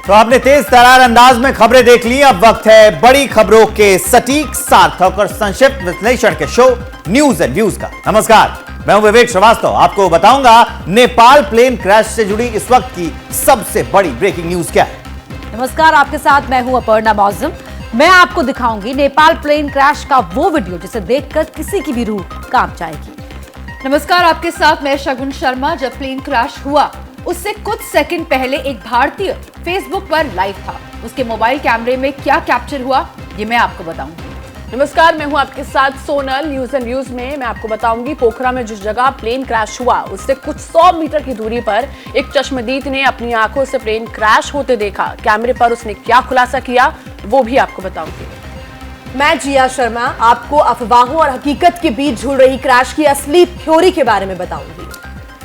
तो आपने तेज तरार अंदाज में खबरें देख ली। अब वक्त है बड़ी खबरों के सटीक, सार्थक और संक्षिप्त विश्लेषण के शो न्यूज एंड व्यूज का। नमस्कार, मैं हूं विवेक श्रीवास्तव। आपको बताऊंगा नेपाल प्लेन क्रैश से जुड़ी इस वक्त की सबसे बड़ी ब्रेकिंग न्यूज क्या है। नमस्कार, आपके साथ मैं हूं अपर्णा मौजम। मैं आपको दिखाऊंगी नेपाल प्लेन क्रैश का वो वीडियो जिसे देखकर किसी की भी रूह कांप जाएगी। नमस्कार, आपके साथ मैं शगुन शर्मा। जब प्लेन क्रैश हुआ उससे कुछ सेकंड पहले एक भारतीय फेसबुक पर लाइव था। उसके मोबाइल कैमरे में क्या कैप्चर हुआ ये मैं आपको बताऊंगी। नमस्कार, मैं हूं आपके साथ सोनल। न्यूज एंड व्यूज में मैं आपको बताऊंगी पोखरा में जिस जगह प्लेन क्रैश हुआ उससे कुछ 100 मीटर की दूरी पर एक चश्मदीद ने अपनी आंखों से प्लेन क्रैश होते देखा। कैमरे पर उसने क्या खुलासा किया वो भी आपको बताऊंगी। मैं जिया शर्मा आपको अफवाहों और हकीकत के बीच झूल रही क्रैश की असली थ्योरी के बारे में बताऊंगी।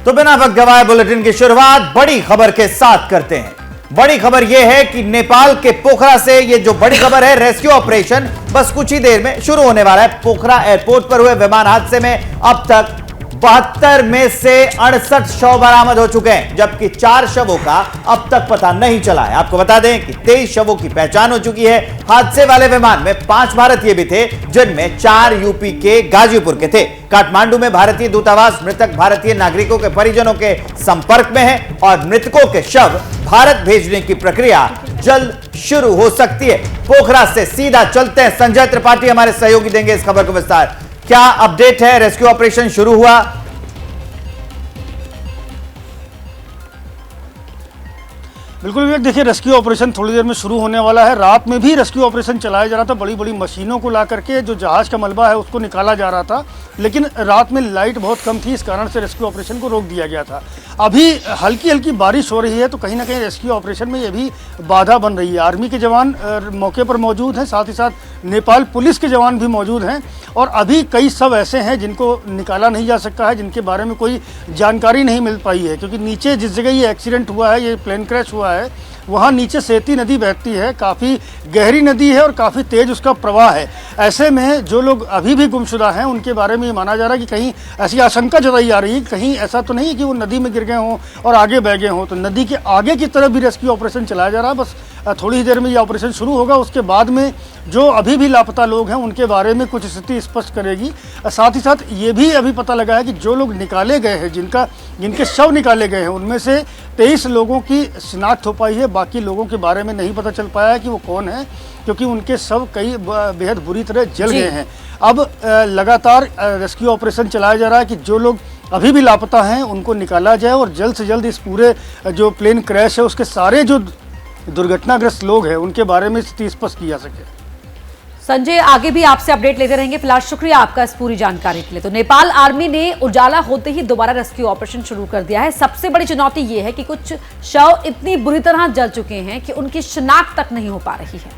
तो बिना वक्त गवाए बुलेटिन की शुरुआत बड़ी खबर के साथ करते हैं। बड़ी खबर यह है कि नेपाल के पोखरा से ये जो बड़ी खबर है, रेस्क्यू ऑपरेशन बस कुछ ही देर में शुरू होने वाला है। पोखरा एयरपोर्ट पर हुए विमान हादसे में अब तक 72 में से 68 शव बरामद हो चुके हैं, जबकि 4 शवों का अब तक पता नहीं चला है। आपको बता दें कि 23 शवों की पहचान हो चुकी है। हादसे वाले विमान में 5 भारतीय भी थे, जिनमें 4 यूपी के गाजीपुर के थे। काठमांडू में भारतीय दूतावास मृतक भारतीय नागरिकों के परिजनों के संपर्क में है और मृतकों के शव भारत भेजने की प्रक्रिया जल्द शुरू हो सकती है। पोखरा से सीधा चलते हैं, संजय त्रिपाठी हमारे सहयोगी देंगे इस खबर को विस्तार। क्या अपडेट है? रेस्क्यू ऑपरेशन शुरू हुआ? बिल्कुल विवेक, देखिए रेस्क्यू ऑपरेशन थोड़ी देर में शुरू होने वाला है। रात में भी रेस्क्यू ऑपरेशन चलाया जा रहा था। बड़ी बड़ी मशीनों को ला करके जो जहाज का मलबा है उसको निकाला जा रहा था, लेकिन रात में लाइट बहुत कम थी, इस कारण से रेस्क्यू ऑपरेशन को रोक दिया गया था। अभी हल्की हल्की बारिश हो रही है, तो कहीं ना कहीं रेस्क्यू ऑपरेशन में ये भी बाधा बन रही है। आर्मी के जवान मौके पर मौजूद हैं, साथ ही साथ नेपाल पुलिस के जवान भी मौजूद हैं, और अभी कई शव ऐसे हैं जिनको निकाला नहीं जा सकता है, जिनके बारे में कोई जानकारी नहीं मिल पाई है, क्योंकि नीचे जिस जगह ये एक्सीडेंट हुआ है, ये प्लेन क्रैश हुआ है, वहाँ नीचे सेती नदी बहती है। काफ़ी गहरी नदी है और काफ़ी तेज उसका प्रवाह है। ऐसे में जो लोग अभी भी गुमशुदा हैं उनके बारे में ये माना जा रहा है कि कहीं ऐसी आशंका जताई जा रही है, कहीं ऐसा तो नहीं है कि वो नदी में गिर गए हों और आगे बह गए हों। तो नदी के आगे की तरफ भी रेस्क्यू ऑपरेशन चलाया जा रहा है। बस थोड़ी ही देर में ये ऑपरेशन शुरू होगा। उसके बाद में जो अभी भी लापता लोग हैं उनके बारे में कुछ स्थिति स्पष्ट करेगी। साथ ही साथ ये भी अभी पता लगा है कि जो लोग निकाले गए हैं, जिनके शव निकाले गए हैं, उनमें से 23 लोगों की शिनाख्त हो पाई है। बाकी लोगों के बारे में नहीं पता चल पाया है कि वो कौन है, क्योंकि उनके शव कई बेहद बुरी तरह जल गए हैं। अब लगातार रेस्क्यू ऑपरेशन चलाया जा रहा है कि जो लोग अभी भी लापता हैं उनको निकाला जाए और जल्द से जल्द इस पूरे जो प्लेन क्रैश है उसके सारे जो दुर्घटनाग्रस्त लोग हैं उनके बारे में स्थिति स्पष्ट की जा सके। संजय, आगे भी आपसे अपडेट लेते रहेंगे। फिलहाल शुक्रिया आपका इस पूरी जानकारी के लिए। तो नेपाल आर्मी ने उजाला होते ही दोबारा रेस्क्यू ऑपरेशन शुरू कर दिया है। सबसे बड़ी चुनौती यह है कि कुछ शव इतनी बुरी तरह जल चुके हैं कि उनकी शिनाख्त तक नहीं हो पा रही है।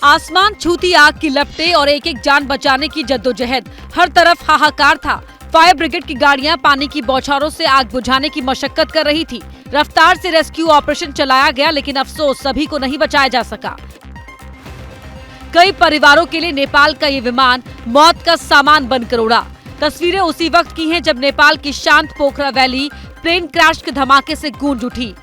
आसमान छूती आग की लपटें और एक एक जान बचाने की जद्दोजहद। हर तरफ हाहाकार था। फायर ब्रिगेड की गाड़ियां पानी की बौछारों से आग बुझाने की मशक्कत कर रही थी। रफ्तार से रेस्क्यू ऑपरेशन चलाया गया, लेकिन अफसोस सभी को नहीं बचाया जा सका। कई परिवारों के लिए नेपाल का ये विमान मौत का सामान बनकर उड़ा। तस्वीरें उसी वक्त की हैं जब नेपाल की शांत पोखरा वैली प्लेन क्रैश के धमाके से गूंज उठी।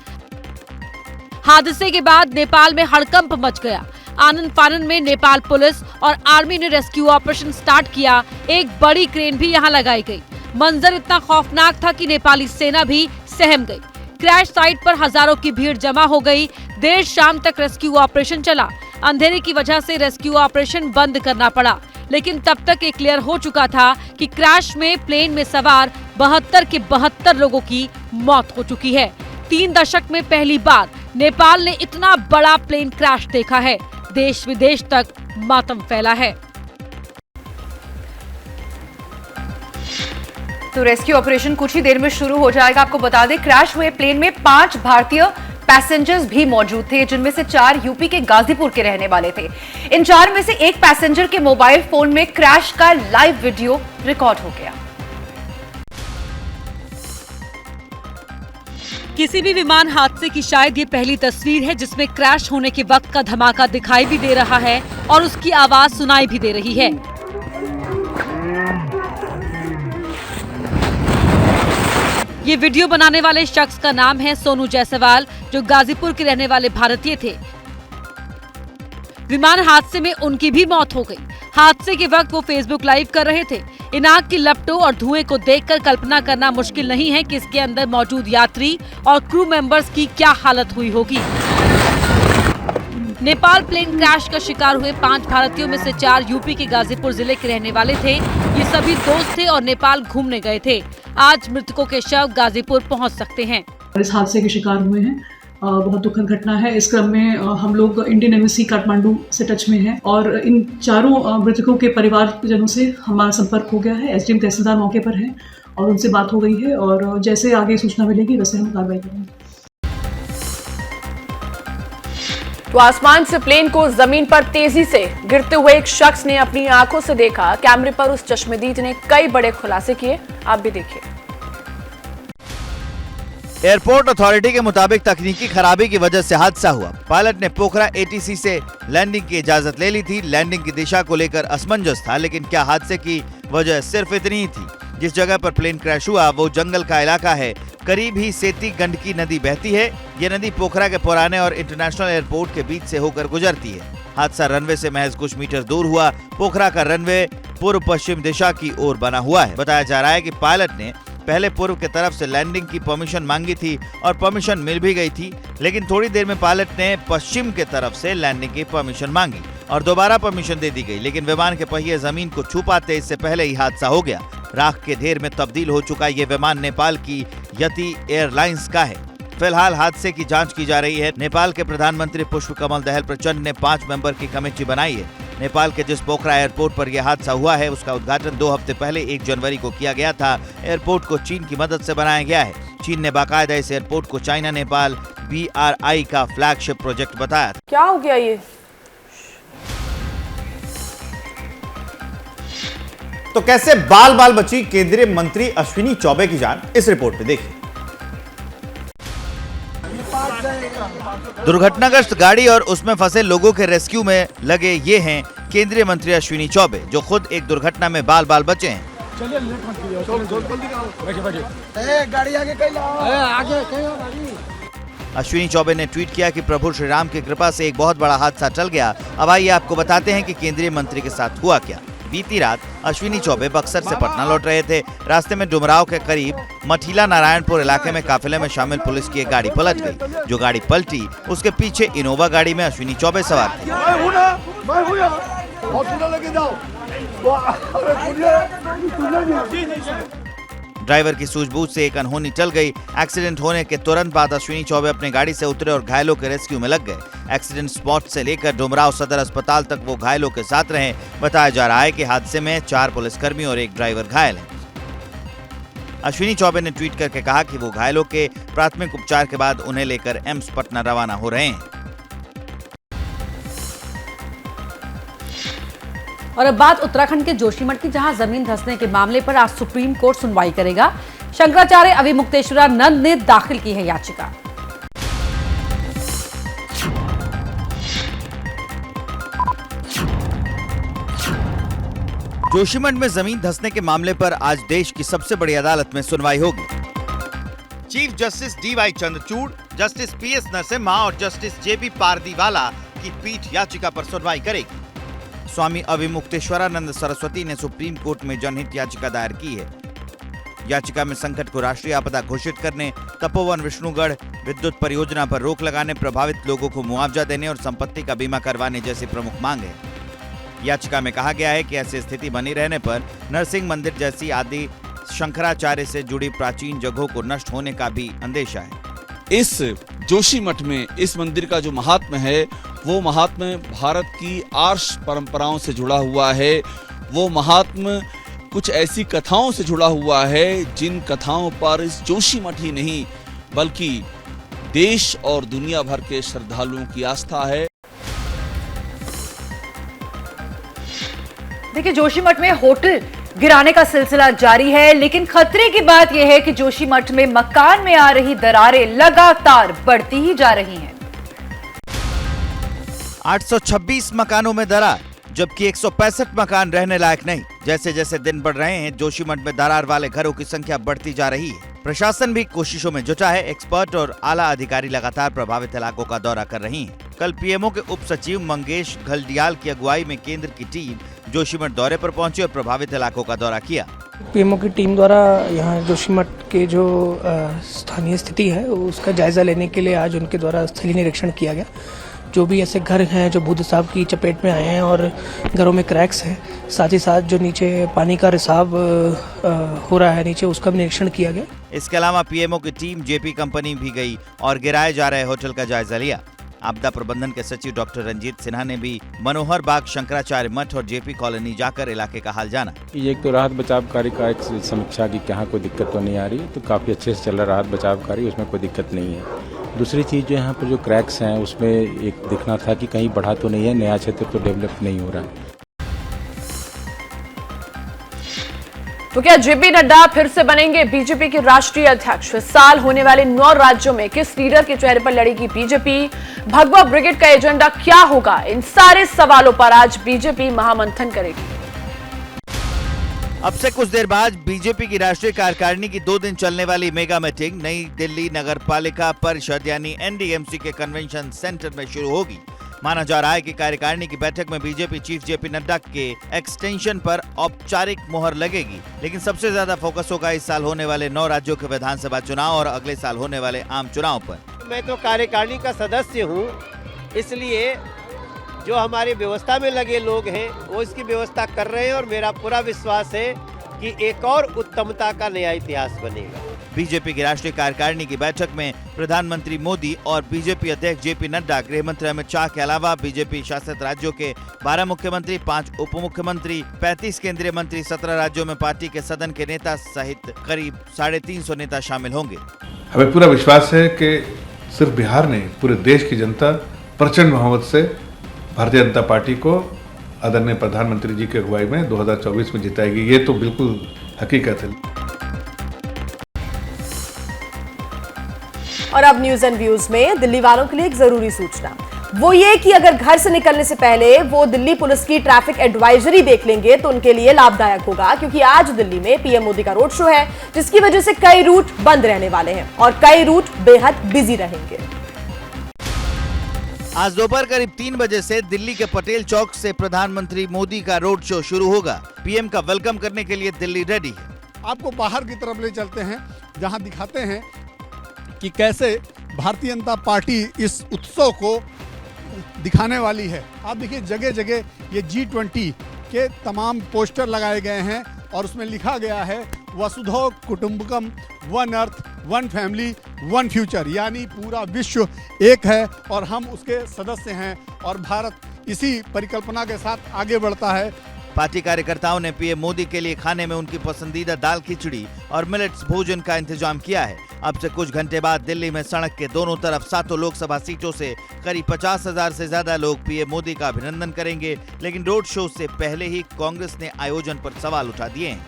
हादसे के बाद नेपाल में हड़कंप मच गया। आनन फानन में नेपाल पुलिस और आर्मी ने रेस्क्यू ऑपरेशन स्टार्ट किया। एक बड़ी क्रेन भी यहाँ लगाई गई। मंजर इतना खौफनाक था कि नेपाली सेना भी सहम गई। क्रैश साइट पर हजारों की भीड़ जमा हो गई। देर शाम तक रेस्क्यू ऑपरेशन चला। अंधेरे की वजह से रेस्क्यू ऑपरेशन बंद करना पड़ा, लेकिन तब तक ये क्लियर हो चुका था कि क्रैश में प्लेन में सवार 72 के 72 लोगों की मौत हो चुकी है। 3 दशक में पहली बार नेपाल ने इतना बड़ा प्लेन क्रैश देखा है। देश विदेश तक मातम फैला है। तो रेस्क्यू ऑपरेशन कुछ ही देर में शुरू हो जाएगा। आपको बता दें, क्रैश हुए प्लेन में 5 भारतीय पैसेंजर्स भी मौजूद थे, जिनमें से 4 यूपी के गाजीपुर के रहने वाले थे। इन 4 में से एक पैसेंजर के मोबाइल फोन में क्रैश का लाइव वीडियो रिकॉर्ड हो गया। किसी भी विमान हादसे की शायद ये पहली तस्वीर है जिसमें क्रैश होने के वक्त का धमाका दिखाई भी दे रहा है और उसकी आवाज सुनाई भी दे रही है। ये वीडियो बनाने वाले शख्स का नाम है सोनू जायसवाल, जो गाजीपुर के रहने वाले भारतीय थे। विमान हादसे में उनकी भी मौत हो गई। हादसे के वक्त वो फेसबुक लाइव कर रहे थे। इन आग की लपटों और धुएं को देखकर कल्पना करना मुश्किल नहीं है कि इसके अंदर मौजूद यात्री और क्रू मेंबर्स की क्या हालत हुई होगी। नेपाल प्लेन क्रैश का शिकार हुए 5 भारतीयों में से 4 यूपी के गाजीपुर जिले के रहने वाले थे। ये सभी दोस्त थे और नेपाल घूमने गए थे। आज मृतकों के शव गाजीपुर पहुंच सकते हैं। इस हादसे के शिकार हुए हैं। बहुत दुखद घटना है। इस क्रम में हम लोग इंडियन एम्बेसी काठमांडू से टच में हैं और इन चारों मृतकों के परिवारजनों से हमारा संपर्क हो गया है। एसडीएम तहसीलदार मौके पर हैं और उनसे बात हो गई है और जैसे आगे सूचना मिलेगी वैसे हम कार्रवाई करेंगे। तो आसमान से प्लेन को जमीन पर तेजी से गिरते हुए एक शख्स ने अपनी आंखों से देखा। कैमरे पर उस चश्मदीद ने कई बड़े खुलासे किए, आप भी देखिए। एयरपोर्ट अथॉरिटी के मुताबिक तकनीकी खराबी की वजह से हादसा हुआ। पायलट ने पोखरा एटीसी से लैंडिंग की इजाजत ले ली थी। लैंडिंग की दिशा को लेकर असमंजस था, लेकिन क्या हादसे की वजह सिर्फ इतनी ही थी। जिस जगह पर प्लेन क्रैश हुआ वो जंगल का इलाका है। करीब ही सेती गंडकी नदी बहती है। ये नदी पोखरा के पुराने और इंटरनेशनल एयरपोर्ट के बीच से होकर गुजरती है। हादसा रनवे से महज कुछ मीटर दूर हुआ। पोखरा का रनवे पूर्व पश्चिम दिशा की ओर बना हुआ है। बताया जा रहा है कि पायलट ने पहले पूर्व की तरफ से लैंडिंग की परमिशन मांगी थी और परमिशन मिल भी गई थी, लेकिन थोड़ी देर में पायलट ने पश्चिम के तरफ से लैंडिंग की परमिशन मांगी और दोबारा परमिशन दे दी गई, लेकिन विमान के पहिए जमीन को छू पाते इससे पहले ही हादसा हो गया। राख के ढेर में तब्दील हो चुका ये विमान नेपाल की यति एयरलाइंस का है। फिलहाल हादसे की जांच की जा रही है। नेपाल के प्रधानमंत्री पुष्पकमल दहल प्रचंड ने 5 मेंबर की कमेटी बनाई है। नेपाल के जिस पोखरा एयरपोर्ट पर यह हादसा हुआ है उसका उद्घाटन 2 हफ्ते पहले 1 जनवरी को किया गया था। एयरपोर्ट को चीन की मदद से बनाया गया है। चीन ने बाकायदा इस एयरपोर्ट को चाइना नेपाल BRI का फ्लैगशिप प्रोजेक्ट बताया था। क्या हो गया ये? तो कैसे बाल बाल बची केंद्रीय मंत्री अश्विनी चौबे की जान, इस रिपोर्ट में देखिए। दुर्घटनाग्रस्त गाड़ी और उसमें फंसे लोगों के रेस्क्यू में लगे ये हैं केंद्रीय मंत्री अश्विनी चौबे, जो खुद एक दुर्घटना में बाल बाल बचे हैं। अश्विनी चौबे ने ट्वीट किया कि प्रभु श्री राम की कृपा से एक बहुत बड़ा हादसा टल गया। अब आइए आपको बताते हैं कि केंद्रीय मंत्री के साथ हुआ क्या। बीती रात अश्विनी चौबे बक्सर से पटना लौट रहे थे। रास्ते में डुमराव के करीब मठीला नारायणपुर इलाके में काफिले में शामिल पुलिस की एक गाड़ी पलट गई। जो गाड़ी पलटी उसके पीछे इनोवा गाड़ी में अश्विनी चौबे सवार थे। ड्राइवर की सूझबूझ से एक अनहोनी टल गई। एक्सीडेंट होने के तुरंत बाद अश्विनी चौबे अपनी गाड़ी से उतरे और घायलों के रेस्क्यू में लग गए। एक्सीडेंट स्पॉट से लेकर डुमराव सदर अस्पताल तक वो घायलों के साथ रहे। बताया जा रहा है कि हादसे में 4 पुलिसकर्मी और 1 ड्राइवर घायल हैं। अश्विनी चौबे ने ट्वीट करके कहा कि वो घायलों के प्राथमिक उपचार के बाद उन्हें लेकर एम्स पटना रवाना हो रहे हैं। और अब बात उत्तराखंड के जोशीमठ की, जहां जमीन धंसने के मामले पर आज सुप्रीम कोर्ट सुनवाई करेगा। शंकराचार्य अभिमुक्तेश्वरानंद ने दाखिल की है याचिका। जोशीमठ में जमीन धंसने के मामले पर आज देश की सबसे बड़ी अदालत में सुनवाई होगी। Chief justice DY Chandrachud, justice PS Narasimha और जस्टिस JB पारदीवाला की पीठ याचिका पर सुनवाई करेगी। स्वामी अभिमुक्तेश्वरानंद सरस्वती ने सुप्रीम कोर्ट में जनहित याचिका दायर की है। याचिका में संकट को राष्ट्रीय आपदा घोषित करने, तपोवन विष्णुगढ़ विद्युत परियोजना पर रोक लगाने, प्रभावित लोगों को मुआवजा देने और संपत्ति का बीमा करवाने जैसी प्रमुख मांग है। याचिका में कहा गया है कि ऐसी स्थिति बनी रहने पर नरसिंह मंदिर जैसी आदि शंकराचार्य से जुड़ी प्राचीन जगहों को नष्ट होने का भी अंदेशा है। इस जोशीमठ में इस मंदिर का जो महात्म्य है वो महात्म्य भारत की आर्ष परंपराओं से जुड़ा हुआ है। वो महात्म्य कुछ ऐसी कथाओं से जुड़ा हुआ है जिन कथाओं पर इस जोशीमठ ही नहीं बल्कि देश और दुनिया भर के श्रद्धालुओं की आस्था है। देखिए, जोशीमठ में होटल गिराने का सिलसिला जारी है, लेकिन खतरे की बात यह है कि जोशीमठ में मकान में आ रही दरारें लगातार बढ़ती ही जा रही हैं। 826 मकानों में दरार, जबकि 165 मकान रहने लायक नहीं। जैसे जैसे दिन बढ़ रहे हैं, जोशीमठ में दरार वाले घरों की संख्या बढ़ती जा रही है। प्रशासन भी कोशिशों में जुटा है। एक्सपर्ट और आला अधिकारी लगातार प्रभावित इलाकों का दौरा कर रही हैं। कल पीएमओ के उप सचिव मंगेश घलडियाल की अगुवाई में केंद्र की टीम जोशीमठ दौरे पर पहुंची और प्रभावित इलाकों का दौरा किया। पीएमओ की टीम द्वारा यहाँ जोशीमठ के जो स्थानीय स्थिति है उसका जायजा लेने के लिए आज उनके द्वारा स्थलीय निरीक्षण किया गया। जो भी ऐसे घर हैं जो भूस्राव की चपेट में आए हैं और घरों में क्रैक्स हैं, साथ ही साथ जो नीचे पानी का रिसाव हो रहा है नीचे, उसका भी निरीक्षण किया गया। इसके अलावा पीएमओ की टीम जेपी कंपनी भी गई और गिराए जा रहे होटल का जायजा लिया। आपदा प्रबंधन के सचिव डॉक्टर रंजीत सिन्हा ने भी मनोहर बाग, शंकराचार्य मठ और जेपी कॉलोनी जाकर इलाके का हाल जाना। एक तो राहत बचाव कार्य का एक समीक्षा की यहाँ कोई दिक्कत तो नहीं आ रही, तो काफ़ी अच्छे से चल रहा राहत बचाव कार्य, उसमें कोई दिक्कत नहीं है। दूसरी चीज़ जो यहाँ पर जो क्रैक्स हैं उसमें एक दिखना था कि कहीं बढ़ा तो नहीं है, नया क्षेत्र तो डेवलप नहीं हो रहा है। तो क्या जेपी नड्डा फिर से बनेंगे बीजेपी के राष्ट्रीय अध्यक्ष? इस साल होने वाले 9 राज्यों में किस लीडर के चेहरे पर लड़ेगी बीजेपी? भगवा ब्रिगेड का एजेंडा क्या होगा? इन सारे सवालों पर आज बीजेपी महामंथन करेगी। अब से कुछ देर बाद बीजेपी की राष्ट्रीय कार्यकारिणी की 2 दिन चलने वाली मेगा मीटिंग नई दिल्ली नगर पालिका परिषद यानी एनडीएमसी के कन्वेंशन सेंटर में शुरू होगी। माना जा रहा है कि कार्यकारिणी की बैठक में बीजेपी चीफ जेपी नड्डा के एक्सटेंशन पर औपचारिक मुहर लगेगी। लेकिन सबसे ज्यादा फोकस होगा इस साल होने वाले 9 राज्यों के विधानसभा चुनाव और अगले साल होने वाले आम चुनाव पर। मैं तो कार्यकारिणी का सदस्य हूँ, इसलिए जो हमारी व्यवस्था में लगे लोग हैं वो इसकी व्यवस्था कर रहे हैं और मेरा पूरा विश्वास है कि एक और उत्तमता का नया इतिहास बनेगा। बीजेपी की राष्ट्रीय कार्यकारिणी की बैठक में प्रधानमंत्री मोदी और बीजेपी अध्यक्ष जेपी नड्डा, गृह मंत्री अमित शाह के अलावा बीजेपी शासित राज्यों के 12 मुख्यमंत्री, 5 उप मुख्यमंत्री, 35 केंद्रीय मंत्री, 17 राज्यों में पार्टी के सदन के नेता सहित करीब 350 नेता शामिल होंगे। हमें पूरा विश्वास है कि सिर्फ बिहार नहीं, पूरे देश की जनता प्रचंड बहुमत से भारतीय जनता पार्टी को आदरणीय प्रधानमंत्री जी की अगुवाई में 2024 में जिताएगी। ये तो बिल्कुल हकीकत है। और अब न्यूज एंड व्यूज में दिल्ली वालों के लिए एक जरूरी सूचना, वो ये कि अगर घर से निकलने से पहले वो दिल्ली पुलिस की ट्रैफिक एडवाइजरी देख लेंगे तो उनके लिए लाभदायक होगा, क्योंकि आज दिल्ली में पीएम मोदी का रोड शो है, जिसकी वजह से कई रूट बंद रहने वाले हैं और कई रूट बेहद बिजी रहेंगे। आज दोपहर करीब 3 बजे से दिल्ली के पटेल चौक से प्रधानमंत्री मोदी का रोड शो शुरू होगा। पीएम का वेलकम करने के लिए दिल्ली रेडी है। आपको बाहर की तरफ ले चलते हैं, जहां दिखाते हैं कि कैसे भारतीय जनता पार्टी इस उत्सव को दिखाने वाली है। आप देखिए जगह जगह ये G20 के तमाम पोस्टर लगाए गए हैं और उसमें लिखा गया है वसुधैव कुटुंबकम, one earth, one family, one future, यानी पूरा विश्व एक है और हम उसके सदस्य हैं और भारत इसी परिकल्पना के साथ आगे बढ़ता है। पार्टी कार्यकर्ताओं ने पीएम मोदी के लिए खाने में उनकी पसंदीदा दाल खिचड़ी और मिलेट्स भोजन का इंतजाम किया है। अब से कुछ घंटे बाद दिल्ली में सड़क के दोनों तरफ 7 लोकसभा सीटों से करीब 50,000 से ज्यादा लोग पीएम मोदी का अभिनंदन करेंगे। लेकिन रोड शो से पहले ही कांग्रेस ने आयोजन पर सवाल उठा दिए हैं।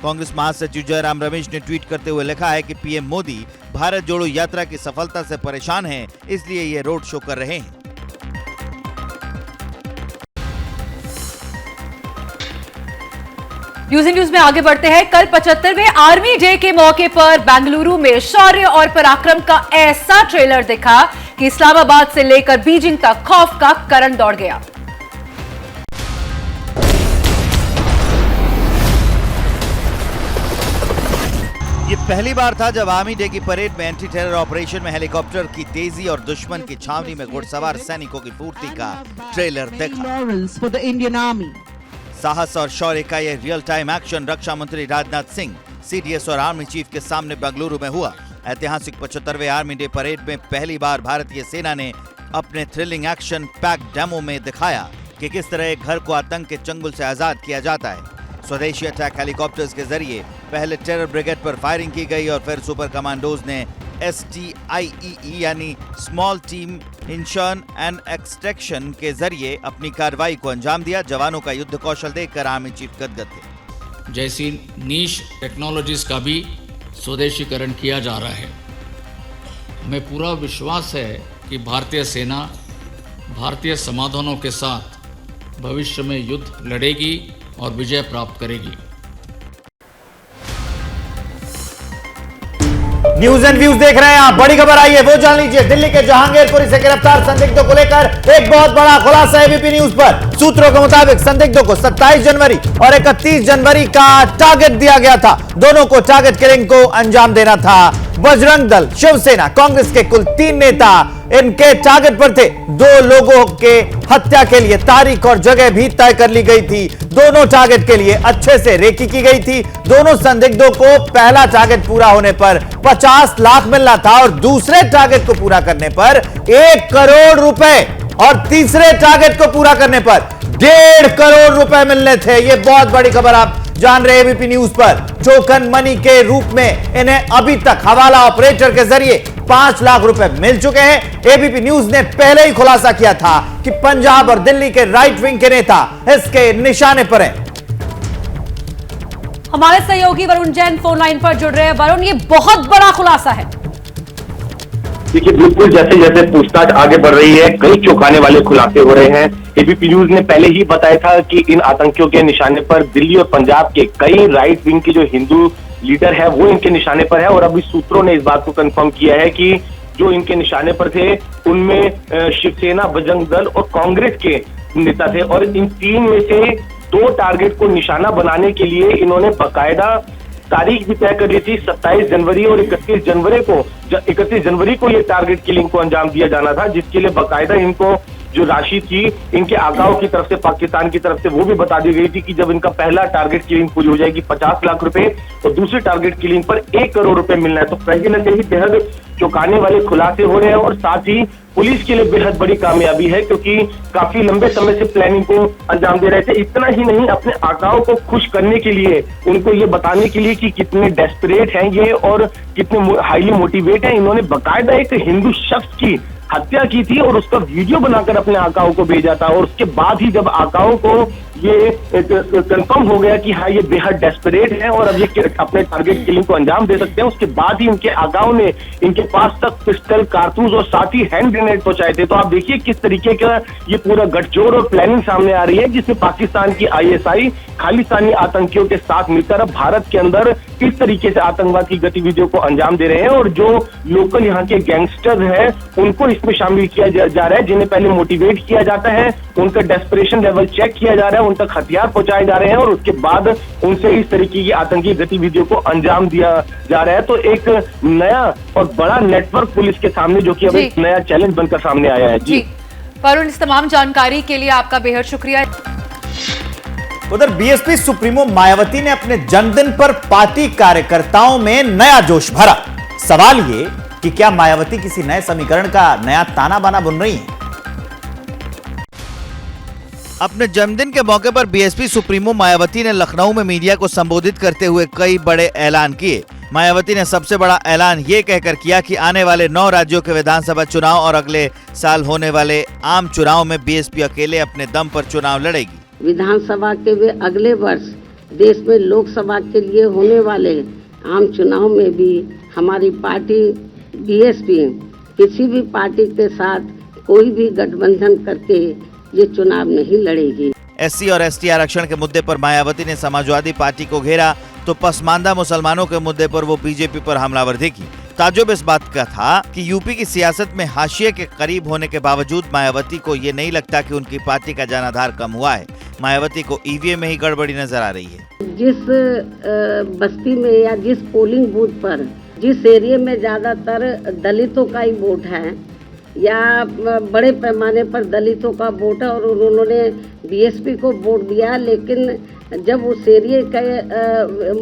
कांग्रेस महासचिव जयराम रमेश ने ट्वीट करते हुए लिखा है कि पीएम मोदी भारत जोड़ो यात्रा की सफलता से परेशान हैं, इसलिए ये रोड शो कर रहे हैं। न्यूज में आगे बढ़ते हैं। कल 75वें आर्मी डे के मौके पर बेंगलुरु में शौर्य और पराक्रम का ऐसा ट्रेलर दिखा कि इस्लामाबाद से लेकर बीजिंग तक खौफ का करंट दौड़ गया। ये पहली बार था जब आर्मी डे की परेड में एंटी टेरर ऑपरेशन में हेलीकॉप्टर की तेजी और दुश्मन की छावनी में घुड़सवार सैनिकों की फुर्ती का ट्रेलर देखा। साहस और शौर्य का ये रियल टाइम एक्शन रक्षा मंत्री राजनाथ सिंह, सीडीएस और आर्मी चीफ के सामने बेंगलुरु में हुआ। ऐतिहासिक 75वें आर्मी डे परेड में पहली बार भारतीय सेना ने अपने थ्रिलिंग एक्शन पैक डेमो में दिखाया कि किस तरह एक घर को आतंक के चंगुल से आजाद किया जाता है। स्वदेशी अटैक हेलीकॉप्टर्स के जरिए पहले टेरर ब्रिगेड पर फायरिंग की गई और फिर सुपर कमांडोज ने STIEE यानी स्मॉल टीम इंशर्न एंड एक्सट्रैक्शन के जरिए अपनी कार्रवाई को अंजाम दिया। जवानों का युद्ध कौशल देखकर आर्मी चीफ गदगद थे। जैसी नीश टेक्नोलॉजीज का भी स्वदेशीकरण किया जा रहा है। हमें पूरा विश्वास है कि भारतीय सेना भारतीय समाधानों के साथ भविष्य में युद्ध लड़ेगी और विजय प्राप्त करेगी। न्यूज एंड व्यूज देख रहे हैं आप। बड़ी खबर आई है वो जान लीजिए। दिल्ली के जहांगीरपुरी से गिरफ्तार संदिग्धों को लेकर एक बहुत बड़ा खुलासा एबीपी न्यूज पर। सूत्रों के मुताबिक संदिग्धों को 27 जनवरी और 31 जनवरी का टारगेट दिया गया था। दोनों को टारगेट किलिंग को अंजाम देना था। बजरंग दल, शिवसेना, कांग्रेस के कुल 3 नेता इनके टारगेट पर थे। 2 लोगों के हत्या के लिए तारीख और जगह भी तय कर ली गई थी। दोनों टारगेट के लिए अच्छे से रेकी की गई थी। दोनों संदिग्धों को पहला टारगेट पूरा होने पर 50 लाख मिलना था और दूसरे टारगेट को पूरा करने पर 1 करोड़ रुपए और तीसरे टारगेट को पूरा करने पर 1.5 करोड़ रुपए मिलने थे। यह बहुत बड़ी खबर आप जान रहे एबीपी न्यूज पर। टोकन मनी के रूप में इन्हें अभी तक हवाला ऑपरेटर के जरिए 5 लाख रुपए मिल चुके हैं। एबीपी न्यूज ने पहले ही खुलासा किया था कि पंजाब और दिल्ली के राइट विंग के नेता इसके निशाने पर हैं। हमारे सहयोगी वरुण जैन फोन लाइन पर जुड़ रहे हैं। वरुण, ये बहुत बड़ा खुलासा है। देखिए, बिल्कुल जैसे जैसे पूछताछ आगे बढ़ रही है, कई चौंकाने वाले खुलासे हो रहे हैं। एबीपी न्यूज ने पहले ही बताया था कि इन आतंकियों के निशाने पर दिल्ली और पंजाब के कई राइट विंग के जो हिंदू लीडर है वो इनके निशाने पर है। और अभी सूत्रों ने इस बात को कंफर्म किया है कि जो इनके निशाने पर थे उनमें शिवसेना, बजरंग दल और कांग्रेस के नेता थे। और इन 3 में से 2 टारगेट को निशाना बनाने के लिए इन्होंने बाकायदा तारीख भी तय कर ली थी। 27 जनवरी और 31 जनवरी को ये टारगेट किलिंग को अंजाम दिया जाना था, जिसके लिए बाकायदा इनको जो राशि थी इनके आकाओं की तरफ से, पाकिस्तान की तरफ से, वो भी बता दी गई थी कि जब इनका पहला टारगेट किलिंग पूरी हो जाएगी 50 लाख रुपए और दूसरे टारगेट किलिंग पर 1 करोड़ रुपए मिलना है। तो कहीं न कहीं बेहद चौंकाने वाले खुलासे हो रहे हैं और साथ ही पुलिस के लिए बेहद बड़ी कामयाबी है, क्योंकि काफी लंबे समय से प्लानिंग को अंजाम दे रहे थे। इतना ही नहीं, अपने आकाओं को खुश करने के लिए, उनको ये बताने के लिए कि कितने डेस्परेट हैं ये और कितने हाईली मोटिवेट हैं, इन्होंने बाकायदा एक हिंदू शख्स की हत्या की थी और उसका वीडियो बनाकर अपने आकाओं को भेजा था। और उसके बाद ही जब आकाओं को ये कंफर्म हो गया कि हाँ ये बेहद डेस्परेट है और अब ये अपने टारगेट किलिंग को अंजाम दे सकते हैं, उसके बाद ही इनके आकाओं ने इनके पास तक पिस्टल, कारतूस और साथ ही हैंड ग्रेनेड पहुंचाए थे। तो आप देखिए किस तरीके का ये पूरा गठजोड़ और प्लानिंग सामने आ रही है, जिसमें पाकिस्तान की ISI खालिस्तानी आतंकियों के साथ मिलकर अब भारत के अंदर किस तरीके से आतंकवाद की गतिविधियों को अंजाम दे रहे हैं। और जो लोकल यहाँ के गैंगस्टर हैं उनको इसमें शामिल किया जा रहा है, जिन्हें पहले मोटिवेट किया जाता है, उनका डेस्परेशन लेवल चेक किया जा रहा है, उन तक हथियार पहुंचाए जा रहे हैं और उसके बाद उनसे इस तरीके की आतंकी गतिविधियों को अंजाम दिया जा रहा है। तो एक नया और बड़ा नेटवर्क पुलिस के सामने, जो कि अब एक नया चैलेंज बनकर सामने आया है। जी वरुण, इस तमाम जानकारी के लिए आपका बेहद शुक्रिया। उधर बीएसपी सुप्रीमो मायावती ने अपने जन्मदिन पर पार्टी कार्यकर्ताओं में नया जोश भरा। सवाल ये कि क्या मायावती किसी नए समीकरण का नया ताना बाना बुन रही हैं? अपने जन्मदिन के मौके पर बीएसपी सुप्रीमो मायावती ने लखनऊ में मीडिया को संबोधित करते हुए कई बड़े ऐलान किए। मायावती ने सबसे बड़ा ऐलान ये कहकर किया कि आने वाले 9 राज्यों के विधानसभा चुनाव और अगले साल होने वाले आम चुनाव में बीएसपी अकेले अपने दम पर चुनाव लड़ेगी। विधानसभा के वे अगले वर्ष देश में लोकसभा के लिए होने वाले आम चुनाव में भी हमारी पार्टी बीएसपी किसी भी पार्टी के साथ कोई भी गठबंधन करके ये चुनाव नहीं लड़ेगी। एससी और एसटी आरक्षण के मुद्दे पर मायावती ने समाजवादी पार्टी को घेरा तो पसमानदा मुसलमानों के मुद्दे पर वो बीजेपी पर हमलावर दिखी। ताज्जुब इस बात का था कि यूपी की सियासत में हाशिए के करीब होने के बावजूद मायावती को ये नहीं लगता कि उनकी पार्टी का जनाधार कम हुआ है। मायावती को ईवीएम में ही गड़बड़ी नजर आ रही है। जिस बस्ती में या जिस पोलिंग बूथ पर, जिस एरिया में ज्यादातर दलितों का ही वोट है या बड़े पैमाने पर दलितों का वोट है और उन्होंने बीएसपी को वोट दिया, लेकिन जब उस एरिया का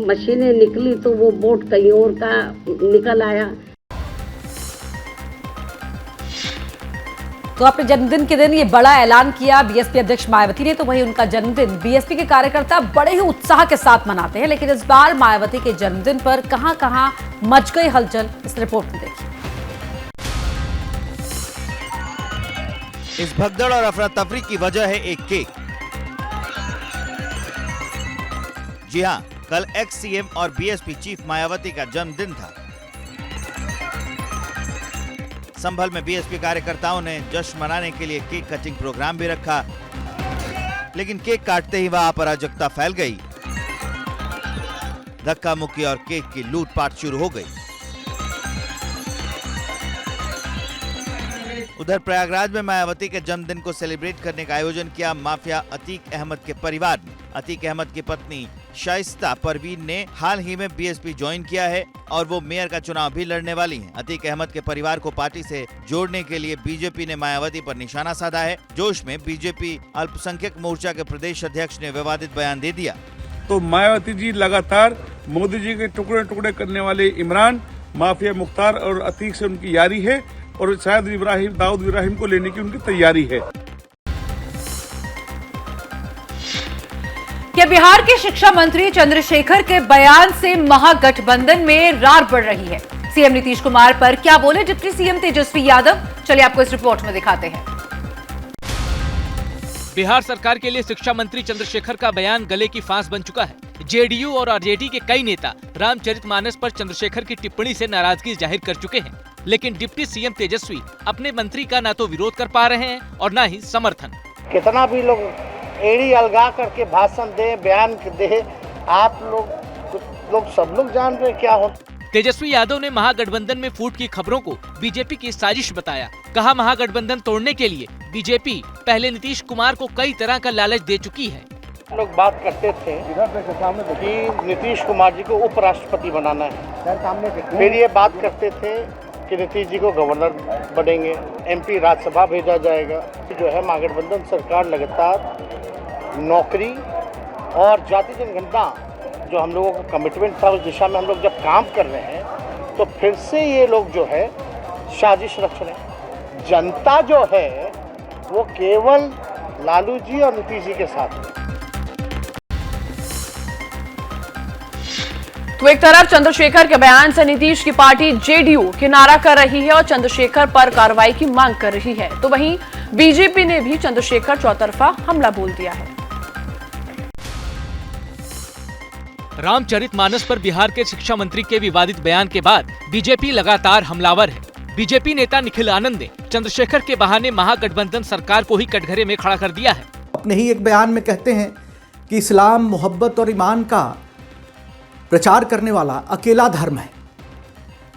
मशीनें निकली तो वो वोट कहीं और का निकल आया। तो अपने जन्मदिन के दिन ये बड़ा ऐलान किया बीएसपी अध्यक्ष मायावती ने। तो वहीं उनका जन्मदिन बीएसपी के कार्यकर्ता बड़े ही उत्साह के साथ मनाते हैं, लेकिन इस बार मायावती के जन्मदिन पर कहां-कहां मच गई हलचल, इस रिपोर्ट में देखिए। इस भगदड़ और अफरा तफरी की वजह है एक केक। जी हां, कल एक्स सीएम और बीएसपी चीफ मायावती का जन्मदिन था। संभल में बीएसपी कार्यकर्ताओं ने जश्न मनाने के लिए केक कटिंग प्रोग्राम भी रखा, लेकिन केक काटते ही वहां पर अराजकता फैल गई। धक्का मुक्की और केक की लूटपाट शुरू हो गई। उधर प्रयागराज में मायावती के जन्मदिन को सेलिब्रेट करने का आयोजन किया माफिया अतीक अहमद के परिवार ने। अतीक अहमद की पत्नी शाइस्ता परवीन ने हाल ही में बीएसपी ज्वाइन किया है और वो मेयर का चुनाव भी लड़ने वाली हैं। अतीक अहमद के परिवार को पार्टी से जोड़ने के लिए बीजेपी ने मायावती पर निशाना साधा है। जोश में बीजेपी अल्पसंख्यक मोर्चा के प्रदेश अध्यक्ष ने विवादित बयान दे दिया। तो मायावती जी लगातार मोदी जी के टुकड़े टुकड़े करने वाले इमरान, माफिया मुख्तार और अतीक से उनकी यारी है और शायद दाऊद इब्राहिम को लेने की उनकी तैयारी है। क्या बिहार के शिक्षा मंत्री चंद्रशेखर के बयान से महागठबंधन में रार बढ़ रही है? सीएम नीतीश कुमार पर क्या बोले डिप्टी सीएम तेजस्वी यादव? चलिए आपको इस रिपोर्ट में दिखाते हैं। बिहार सरकार के लिए शिक्षा मंत्री चंद्रशेखर का बयान गले की फांस बन चुका है। जेडीयू और आरजेडी के कई नेता रामचरितमानस पर चंद्रशेखर की टिप्पणी से नाराजगी जाहिर कर चुके हैं, लेकिन डिप्टी सीएम तेजस्वी अपने मंत्री का न तो विरोध कर पा रहे हैं और न ही समर्थन। कितना भी लोग एड़ी अलगा करके भाषण दे, बयान दे, आप लोग सब लोग जान रहे क्या होता। तेजस्वी यादव ने महागठबंधन में फूट की खबरों को बीजेपी की साजिश बताया। कहा महागठबंधन तोड़ने के लिए बीजेपी पहले नीतीश कुमार को कई तरह का लालच दे चुकी है। लोग बात करते थे कि नीतीश कुमार जी को उपराष्ट्रपति बनाना है, फिर ये बात करते थे कि नीतीश जी को गवर्नर बनेंगे, एमपी राज्यसभा भेजा जाएगा। जो है महागठबंधन सरकार लगातार नौकरी और जाति जनगणना जो हम लोगों का कमिटमेंट था उस दिशा में हम लोग जब काम कर रहे हैं तो फिर से ये लोग जो है साजिश रच रहे हैं। जनता जो है वो केवल लालू जी और नीतीश जी के साथ है। तो एक तरफ चंद्रशेखर के बयान से नीतीश की पार्टी जेडीयू किनारा कर रही है और चंद्रशेखर पर कार्रवाई की मांग कर रही है, तो वहीं बीजेपी ने भी चंद्रशेखर चौतरफा हमला बोल दिया है। रामचरितमानस पर बिहार के शिक्षा मंत्री के विवादित बयान के बाद बीजेपी लगातार हमलावर है। बीजेपी नेता निखिल आनंद ने चंद्रशेखर के बहाने महागठबंधन सरकार को ही कटघरे में खड़ा कर दिया है। अपने ही एक बयान में कहते हैं कि इस्लाम, मोहब्बत और ईमान का प्रचार करने वाला अकेला धर्म है।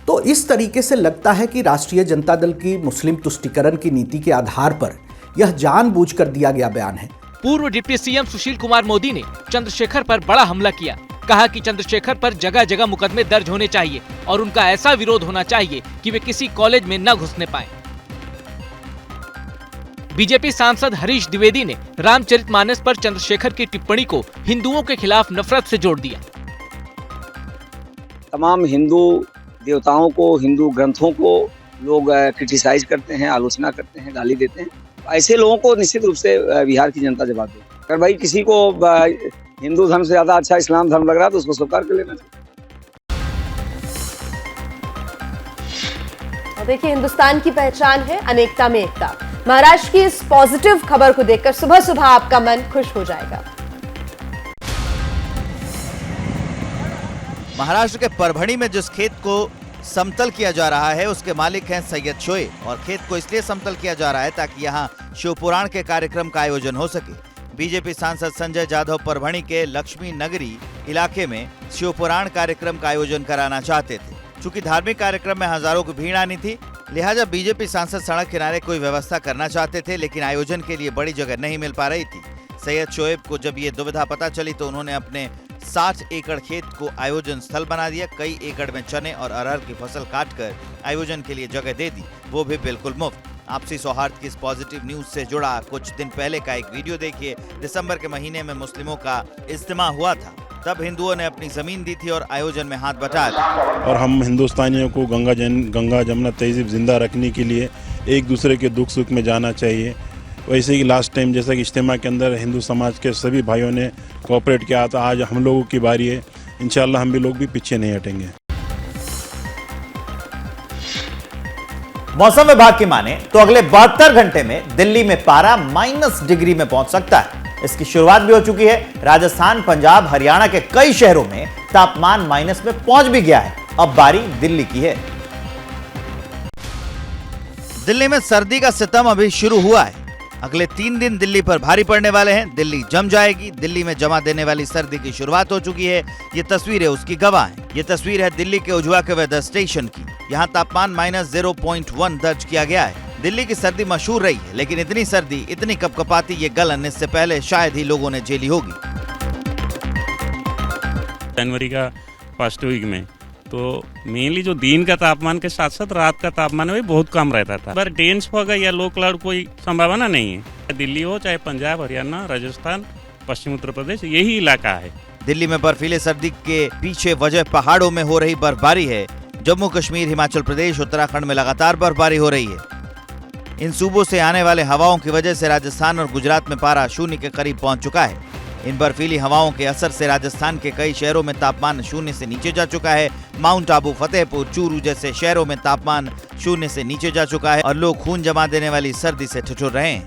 तो इस तरीके से लगता है कि राष्ट्रीय जनता दल की मुस्लिम तुष्टीकरण की नीति के आधार पर यह जानबूझकर दिया गया बयान है। पूर्व डिप्टी सीएम सुशील कुमार मोदी ने चंद्रशेखर पर बड़ा हमला किया। कहा कि चंद्रशेखर पर जगह जगह मुकदमे दर्ज होने चाहिए और उनका ऐसा विरोध होना चाहिए कि वे किसी कॉलेज में न घुसने पाए। बीजेपी सांसद हरीश द्विवेदी ने रामचरितमानस पर चंद्रशेखर की टिप्पणी को हिंदुओं के खिलाफ नफरत से जोड़ दिया। तमाम हिंदू देवताओं को, हिंदू ग्रंथों को लोग क्रिटिसाइज करते हैं, आलोचना करते हैं, गाली देते हैं। ऐसे लोगों को निश्चित रूप से बिहार की जनता जवाब देगी। अगर भाई किसी को हिंदू धर्म से ज्यादा अच्छा इस्लाम धर्म लग रहा है तो उसको स्वीकार कर लेना चाहिए। और देखिए, हिंदुस्तान की पहचान है अनेकता में एकता। महाराष्ट्र की इस पॉजिटिव खबर को देखकर सुबह सुबह आपका मन खुश हो जाएगा। महाराष्ट्र के परभणी में जिस खेत को समतल किया जा रहा है उसके मालिक हैं सैयद शोएब और खेत को इसलिए समतल किया जा रहा है ताकि यहाँ शिवपुराण के कार्यक्रम का आयोजन हो सके। बीजेपी सांसद संजय जाधव परभणी के लक्ष्मी नगरी इलाके में शिवपुराण कार्यक्रम का आयोजन कराना चाहते थे। चूंकि धार्मिक कार्यक्रम में हजारों की भीड़ आनी थी, लिहाजा बीजेपी सांसद सड़क किनारे कोई व्यवस्था करना चाहते थे, लेकिन आयोजन के लिए बड़ी जगह नहीं मिल पा रही थी। सैयद शोएब को जब ये दुविधा पता चली तो उन्होंने अपने 60 एकड़ खेत को आयोजन स्थल बना दिया। कई एकड़ में चने और अरहर की फसल काटकर आयोजन के लिए जगह दे दी, वो भी बिल्कुल मुफ्त। आपसी सौहार्द की इस पॉजिटिव न्यूज से जुड़ा कुछ दिन पहले का एक वीडियो देखिए। दिसंबर के महीने में मुस्लिमों का इज्तिमा हुआ था, तब हिंदुओं ने अपनी जमीन दी थी और आयोजन में हाथ बटा लिया। और हम हिंदुस्तानियों को गंगा जमुना तहजीब जिंदा रखने के लिए एक दूसरे के दुख सुख में जाना चाहिए। वैसे ही लास्ट टाइम जैसा कि इज्तिमा के अंदर हिंदू समाज के सभी भाइयों ने कोऑपरेट किया था, आज हम लोगों की बारी है। इंशाल्लाह हम भी लोग भी पीछे नहीं हटेंगे। मौसम विभाग की माने तो अगले 72 घंटे में दिल्ली में पारा -डिग्री में पहुंच सकता है। इसकी शुरुआत भी हो चुकी है। राजस्थान, पंजाब, हरियाणा के कई शहरों में तापमान माइनस में पहुंच भी गया है। अब बारी दिल्ली की है। दिल्ली में सर्दी का सितम अभी शुरू हुआ है। अगले 3 दिन दिल्ली पर भारी पड़ने वाले हैं। दिल्ली जम जाएगी। दिल्ली में जमा देने वाली सर्दी की शुरुआत हो चुकी है। ये तस्वीरें उसकी गवाह हैं। ये तस्वीर है दिल्ली के उजवा के वेदर स्टेशन की। यहाँ तापमान -0.1 दर्ज किया गया है। दिल्ली की सर्दी मशहूर रही है, लेकिन इतनी सर्दी, इतनी कपकपाती ये गलन इससे पहले शायद ही लोगों ने झेली होगी। जनवरी का फर्स्ट वीक में तो मेनली जो दिन का तापमान के साथ साथ रात का तापमान भी बहुत कम रहता था, पर डेंस होगा या लो क्लाउड कोई संभावना नहीं है। दिल्ली हो चाहे पंजाब, हरियाणा, राजस्थान, पश्चिम उत्तर प्रदेश, यही इलाका है। दिल्ली में बर्फीले सर्दी के पीछे वजह पहाड़ों में हो रही बर्फबारी है। जम्मू कश्मीर, हिमाचल प्रदेश, उत्तराखंड में लगातार बर्फबारी हो रही है। इन सूबों से आने वाले हवाओं की वजह से राजस्थान और गुजरात में पारा शून्य के करीब पहुंच चुका है। इन बर्फीली हवाओं के असर से राजस्थान के कई शहरों में तापमान शून्य से नीचे जा चुका है। माउंट आबू, फतेहपुर, चूरू जैसे शहरों में तापमान शून्य से नीचे जा चुका है और लोग खून जमा देने वाली सर्दी से ठिठुर रहे हैं।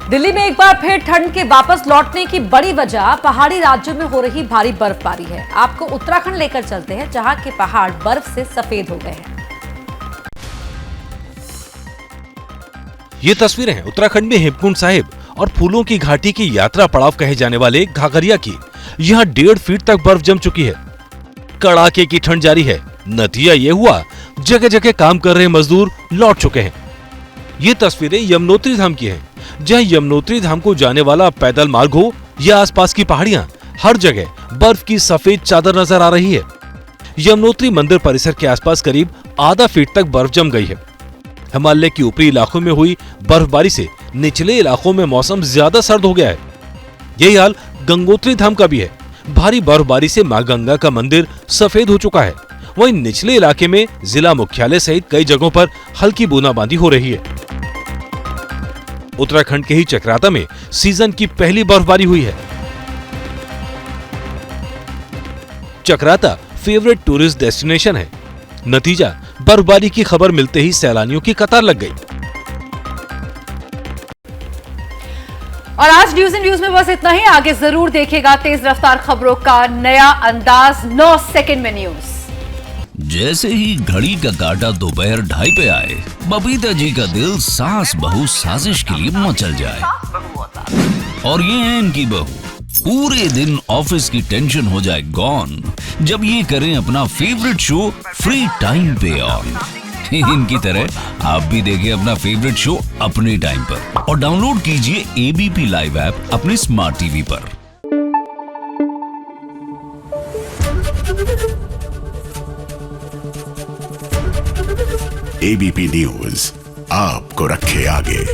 दिल्ली में एक बार फिर ठंड के वापस लौटने की बड़ी वजह पहाड़ी राज्यों में हो रही भारी बर्फबारी है। आपको उत्तराखंड लेकर चलते हैं, जहां के पहाड़ बर्फ से सफेद हो गए हैं। ये तस्वीरें हैं उत्तराखंड में हेमकुंड साहिब और फूलों की घाटी की यात्रा पड़ाव कहे जाने वाले घाघरिया की। यहाँ 1.5 फीट तक बर्फ जम चुकी है। कड़ाके की ठंड जारी है। नतीजा ये हुआ, जगह जगह काम कर रहे मजदूर लौट चुके हैं। ये तस्वीरें यमुनोत्री धाम की हैं, जहाँ यमुनोत्री धाम को जाने वाला पैदल मार्ग हो या आसपास की पहाड़ियां, हर जगह बर्फ की सफेद चादर नजर आ रही है। यमुनोत्री मंदिर परिसर के आसपास करीब आधा फीट तक बर्फ जम गई है। हिमालय के ऊपरी इलाकों में हुई बर्फबारी से निचले इलाकों में मौसम ज्यादा सर्द हो गया है। यही हाल गंगोत्री धाम का भी है। भारी बर्फबारी से मां गंगा का मंदिर सफेद हो चुका है। वहीं निचले इलाके में जिला मुख्यालय सहित कई जगहों पर हल्की बूंदाबांदी हो रही है। उत्तराखंड के ही चकराता में सीजन की पहली बर्फबारी हुई है। चकराता फेवरेट टूरिस्ट डेस्टिनेशन है। नतीजा, बर्फबारी की खबर मिलते ही सैलानियों की कतार लग गई। और आज न्यूज इन व्यूज में बस इतना ही। आगे जरूर देखेगा तेज रफ्तार खबरों का नया अंदाज। 9 सेकंड में न्यूज। जैसे ही घड़ी का काटा दोपहर 2:30 पे आए, बबीता जी का दिल सास बहू साजिश के लिए मचल जाए। और ये है इनकी बहू, पूरे दिन ऑफिस की टेंशन हो जाए गॉन जब ये करें अपना फेवरेट शो फ्री टाइम पे ऑन। इनकी तरह आप भी देखें अपना फेवरेट शो अपने टाइम पर और डाउनलोड कीजिए एबीपी लाइव ऐप अपने स्मार्ट टीवी पर। एबीपी न्यूज आपको रखे आगे।